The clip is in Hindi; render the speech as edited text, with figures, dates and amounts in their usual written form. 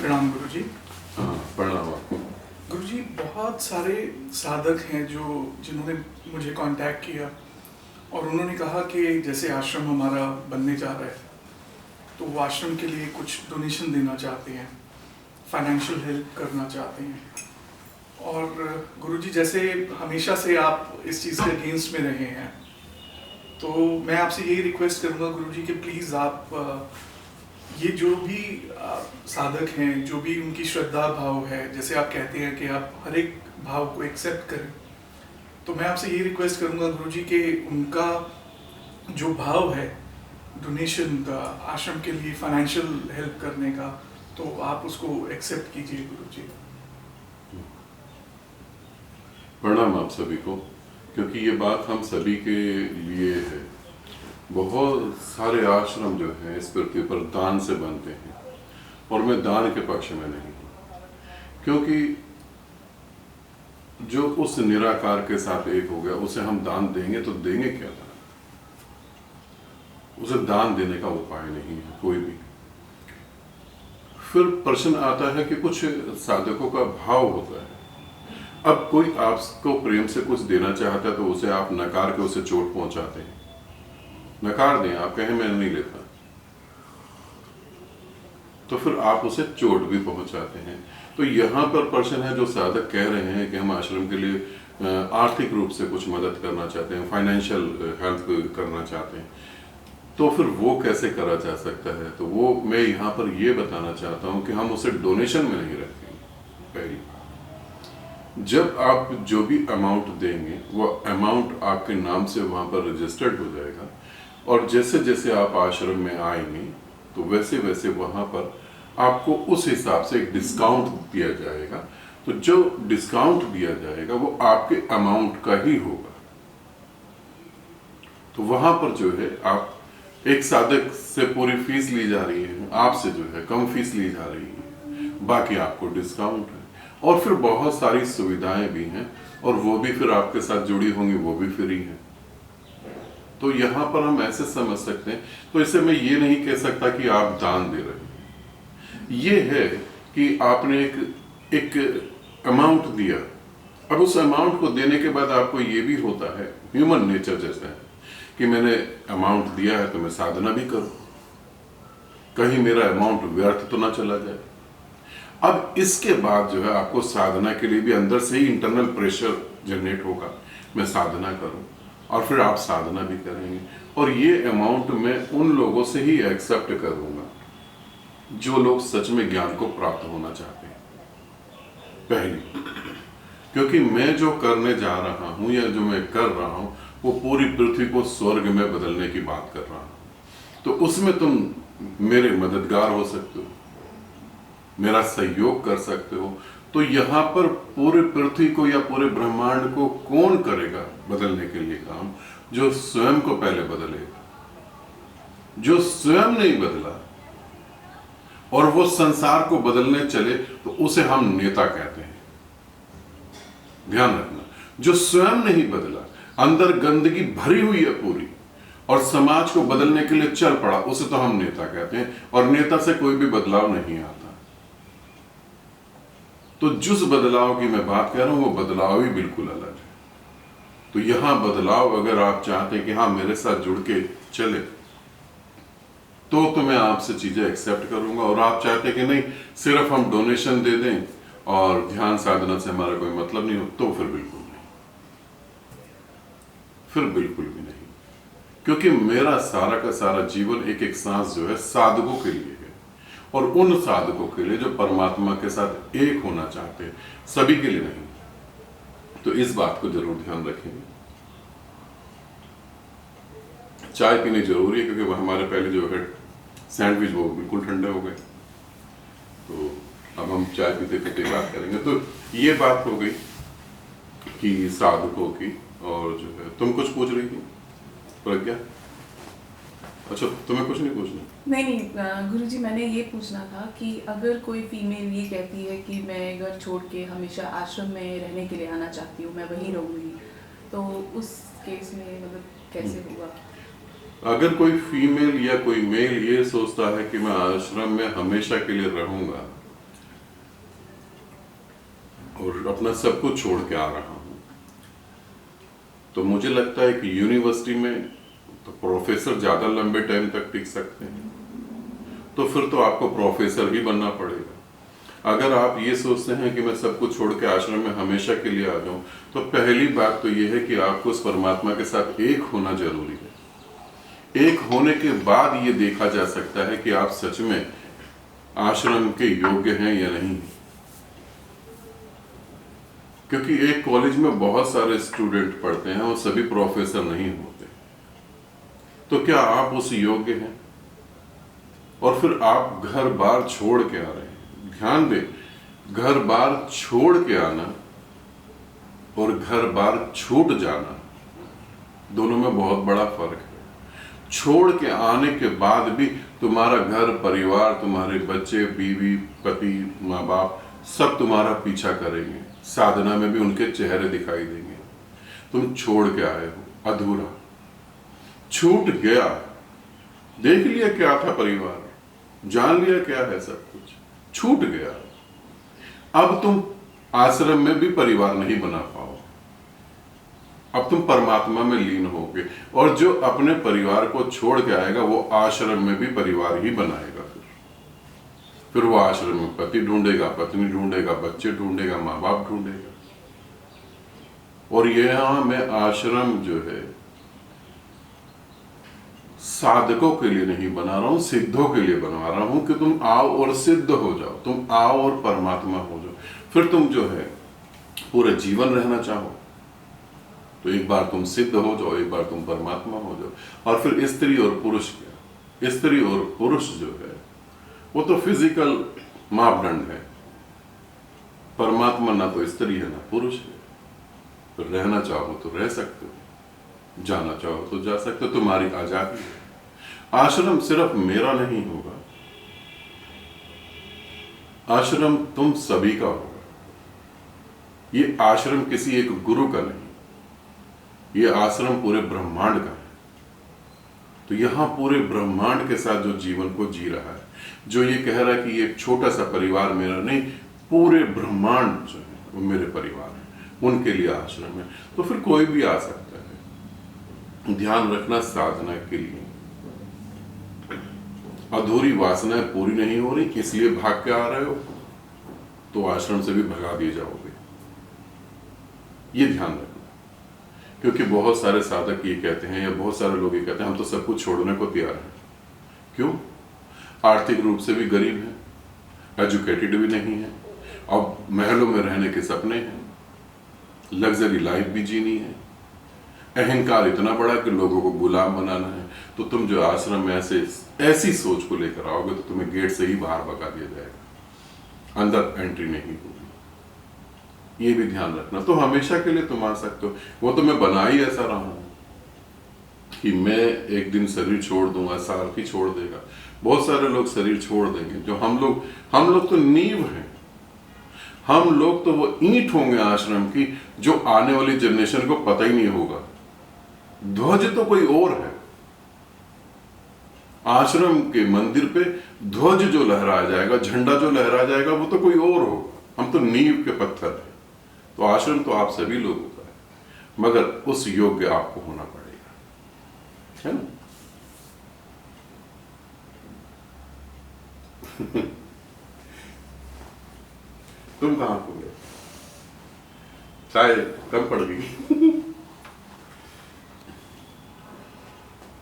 प्रणाम गुरुजी। हाँ, प्रणाम आपको। गुरुजी, बहुत सारे साधक हैं जिन्होंने मुझे कांटेक्ट किया और उन्होंने कहा कि जैसे आश्रम हमारा बनने जा रहा है तो वो आश्रम के लिए कुछ डोनेशन देना चाहते हैं, फाइनेंशियल हेल्प करना चाहते हैं। और गुरुजी, जैसे हमेशा से आप इस चीज़ के अगेंस्ट में रहे हैं, तो मैं आपसे यही रिक्वेस्ट करूँगा गुरुजी कि प्लीज़ आप ये जो भी साधक हैं, जो भी उनकी श्रद्धा भाव है, जैसे आप कहते हैं कि आप हर एक भाव को एक्सेप्ट करें, तो मैं आपसे ये रिक्वेस्ट करूंगा गुरुजी कि उनका जो भाव है डोनेशन का, आश्रम के लिए फाइनेंशियल हेल्प करने का, तो आप उसको एक्सेप्ट कीजिए गुरुजी। प्रणाम आप सभी को, क्योंकि ये बात हम सभी के लिए है। बहुत सारे आश्रम जो हैं इस पृथ्वी पर दान से बनते हैं और मैं दान के पक्ष में नहीं हूँ, क्योंकि जो उस निराकार के साथ एक हो गया उसे हम दान देंगे तो देंगे क्या दान? उसे दान देने का उपाय नहीं है कोई भी। फिर प्रश्न आता है कि कुछ साधकों का भाव होता है। अब कोई आपको प्रेम से कुछ देना चाहता है तो उसे आप नकार के उसे चोट पहुंचाते हैं। नकार दें, आप कहें मैं नहीं लेता, तो फिर आप उसे चोट भी पहुंचाते हैं। तो यहाँ पर प्रश्न है, जो साधक कह रहे हैं कि हम आश्रम के लिए आर्थिक रूप से कुछ मदद करना चाहते हैं, फाइनेंशियल हेल्प करना चाहते हैं, तो फिर वो कैसे करा जा सकता है? तो वो मैं यहाँ पर ये बताना चाहता हूँ कि हम उसे डोनेशन में नहीं रखेंगे। पहली, जब आप जो भी अमाउंट देंगे वो अमाउंट आपके नाम से वहाँ पर रजिस्टर्ड हो जाएगा, और जैसे जैसे आप आश्रम में आएंगे तो वैसे वैसे वहाँ पर आपको उस हिसाब से एक डिस्काउंट दिया जाएगा। तो जो डिस्काउंट दिया जाएगा वो आपके अमाउंट का ही होगा। तो वहाँ पर जो है, आप एक साधक से पूरी फीस ली जा रही है, आपसे जो है कम फीस ली जा रही है, बाकी आपको डिस्काउंट है। और फिर बहुत सारी सुविधाएं भी हैं, और वो भी फिर आपके साथ जुड़ी होंगी, वो भी फ्री हैं। तो यहाँ पर हम ऐसे समझ सकते हैं। तो इससे मैं ये नहीं कह सकता कि आप दान दे रहे हैं। ये है कि आपने एक अमाउंट दिया। अब उस अमाउंट को देने के बाद आपको ये भी होता है, ह्यूमन नेचर जैसा है, कि मैंने अमाउंट दिया है तो मैं साधना भी करूं, कहीं मेरा अमाउंट व्यर्थ तो ना चला जाए। अब इसके बाद जो है आपको साधना के लिए भी अंदर से ही इंटरनल प्रेशर जनरेट होगा, मैं साधना करूं, और फिर आप साधना भी करेंगे। और ये अमाउंट मैं उन लोगों से ही एक्सेप्ट करूंगा जो लोग सच में ज्ञान को प्राप्त होना चाहते हैं। पहली, क्योंकि मैं जो करने जा रहा हूं या जो मैं कर रहा हूं वो पूरी पृथ्वी को स्वर्ग में बदलने की बात कर रहा हूं। तो उसमें तुम मेरे मददगार हो सकते हो, मेरा सहयोग कर सकते हो। तो यहाँ पर पूरे पृथ्वी को या पूरे ब्रह्मांड को कौन करेगा बदलने के लिए काम? जो स्वयं को पहले बदलेगा। जो स्वयं नहीं बदला और वो संसार को बदलने चले तो उसे हम नेता कहते हैं। ध्यान रखना, जो स्वयं नहीं बदला, अंदर गंदगी भरी हुई है पूरी, और समाज को बदलने के लिए चल पड़ा, उसे तो हम नेता कहते हैं। और नेता से कोई भी बदलाव नहीं आता। तो जिस बदलाव की मैं बात कर रहा हूं वो बदलाव ही बिल्कुल अलग है। तो यहां बदलाव अगर आप चाहते हैं कि हाँ मेरे साथ जुड़ के चले, तो मैं आपसे चीजें एक्सेप्ट करूंगा। और आप चाहते हैं कि नहीं, सिर्फ हम डोनेशन दे दें और ध्यान साधना से हमारा कोई मतलब नहीं हो, तो फिर बिल्कुल नहीं, फिर बिल्कुल भी नहीं। क्योंकि मेरा सारा का सारा जीवन एक एक सांस जो है साधकों के लिए है, और उन साधकों के लिए जो परमात्मा के साथ एक होना चाहते हैं, सभी के लिए नहीं। तो इस बात को जरूर ध्यान रखेंगे। चाय पीनी जरूरी है, क्योंकि वह हमारे पहले जो है सैंडविच वो बिल्कुल ठंडे हो गए। तो अब हम चाय पीते पीते बात करेंगे। तो ये बात हो गई कि साधकों की, और जो है तुम कुछ पूछ रही थी प्रज्ञा? अच्छा, तुम्हें कुछ नहीं पूछना? नहीं गुरुजी, मैंने ये पूछना था कि अगर कोई फीमेल ये कहती है कि मैं घर छोड़ के हमेशा आश्रम में रहने के लिए आना चाहती हूँ, मैं वहीं रहूँगी, तो उस केस में मतलब कैसे होगा? अगर कोई फीमेल या कोई मेल ये सोचता है कि मैं आश्रम में हमेशा के लिए रहूंगा, और अपना सब कुछ छोड़ के आ रहा हूँ, तो मुझे लगता है कि यूनिवर्सिटी में तो प्रोफेसर ज़्यादा लंबे टाइम तक टिक सकते हैं, तो फिर तो आपको प्रोफेसर ही बनना पड़ेगा। अगर आप ये सोचते हैं कि मैं सब कुछ छोड़ के आश्रम में हमेशा के लिए आ जाऊं, तो पहली बात तो ये है कि आपको उस परमात्मा के साथ एक होना जरूरी है। एक होने के बाद ये देखा जा सकता है कि आप सच में आश्रम के योग्य हैं या नहीं। क्योंकि एक कॉलेज में बहुत सारे स्टूडेंट पढ़ते हैं और सभी प्रोफेसर नहीं होते, तो क्या आप उस योग्य हैं? और फिर आप घर बार छोड़ के आ रहे हैं। ध्यान दें, घर बार छोड़ के आना और घर बार छूट जाना, दोनों में बहुत बड़ा फर्क है। छोड़ के आने के बाद भी तुम्हारा घर परिवार, तुम्हारे बच्चे, बीवी, पति, माँ बाप सब तुम्हारा पीछा करेंगे। साधना में भी उनके चेहरे दिखाई देंगे। तुम छोड़ के आए हो अधूरा, छूट गया, देख लिया क्या था परिवार, जान लिया क्या है सब कुछ, छूट गया। अब तुम आश्रम में भी परिवार नहीं बना पाओ, अब तुम परमात्मा में लीन होगे। और जो अपने परिवार को छोड़ के आएगा वो आश्रम में भी परिवार ही बनाएगा। फिर वो आश्रम में पति ढूंढेगा, पत्नी ढूंढेगा, बच्चे ढूंढेगा, माँ बाप ढूंढेगा। और यहां मैं आश्रम जो है साधकों के लिए नहीं बना रहा हूं, सिद्धों के लिए बना रहा हूं कि तुम आओ और सिद्ध हो जाओ, तुम आओ और परमात्मा हो जाओ। फिर तुम जो है पूरा जीवन रहना चाहो तो एक बार तुम सिद्ध हो जाओ, एक बार तुम परमात्मा हो जाओ। और फिर स्त्री और पुरुष क्या, स्त्री और पुरुष जो है वो तो फिजिकल मापदंड है। परमात्मा ना तो स्त्री है ना पुरुष है। तो रहना चाहो तो रह सकते हो, जाना चाहो तो जा सकते हो, तुम्हारी आजादी है। आश्रम सिर्फ मेरा नहीं होगा, आश्रम तुम सभी का होगा। ये आश्रम किसी एक गुरु का नहीं, ये आश्रम पूरे ब्रह्मांड का है। तो यहां पूरे ब्रह्मांड के साथ जो जीवन को जी रहा है, जो ये कह रहा है कि ये छोटा सा परिवार मेरा नहीं, पूरे ब्रह्मांड जो है वो मेरे परिवार है, उनके लिए आश्रम है। तो फिर कोई भी आ सकता है। ध्यान रखना, साधना के लिए अधूरी वासनाएं पूरी नहीं हो रही, इसलिए भाग के आ रहे हो, तो आश्रम से भी भगा दिए जाओगे। ये ध्यान रखना। क्योंकि बहुत सारे साधक ये कहते हैं या बहुत सारे लोग ये कहते हैं हम तो सब कुछ छोड़ने को तैयार हैं। क्यों? आर्थिक रूप से भी गरीब हैं, एजुकेटेड भी नहीं है, अब महलों में रहने के सपने हैं, लग्जरी लाइफ भी जीनी है, अहंकार इतना बड़ा कि लोगों को गुलाम बनाना है। तो तुम जो आश्रम में ऐसी सोच को लेकर आओगे तो तुम्हें गेट से ही बाहर भगा दिया जाएगा, अंदर एंट्री नहीं होगी। ये भी ध्यान रखना। तो हमेशा के लिए तुम आ सकते हो। वो तो मैं बना ही ऐसा रहा हूं कि मैं एक दिन शरीर छोड़ दूंगा, साल ही छोड़ देगा। बहुत सारे लोग शरीर छोड़ देंगे। जो हम लोग तो नींव हैं, हम लोग तो वो ईंट होंगे आश्रम की, जो आने वाली जनरेशन को पता ही नहीं होगा। ध्वज तो कोई और है। आश्रम के मंदिर पे ध्वज जो लहरा जाएगा, झंडा जो लहरा जाएगा, वो तो कोई और होगा। हम तो नींव के पत्थर हैं। तो आश्रम तो आप सभी लोगों का है, मगर उस योग्य आपको होना पड़ेगा, है ना? तुम कहां हो गए? चाय कम पड़ गई।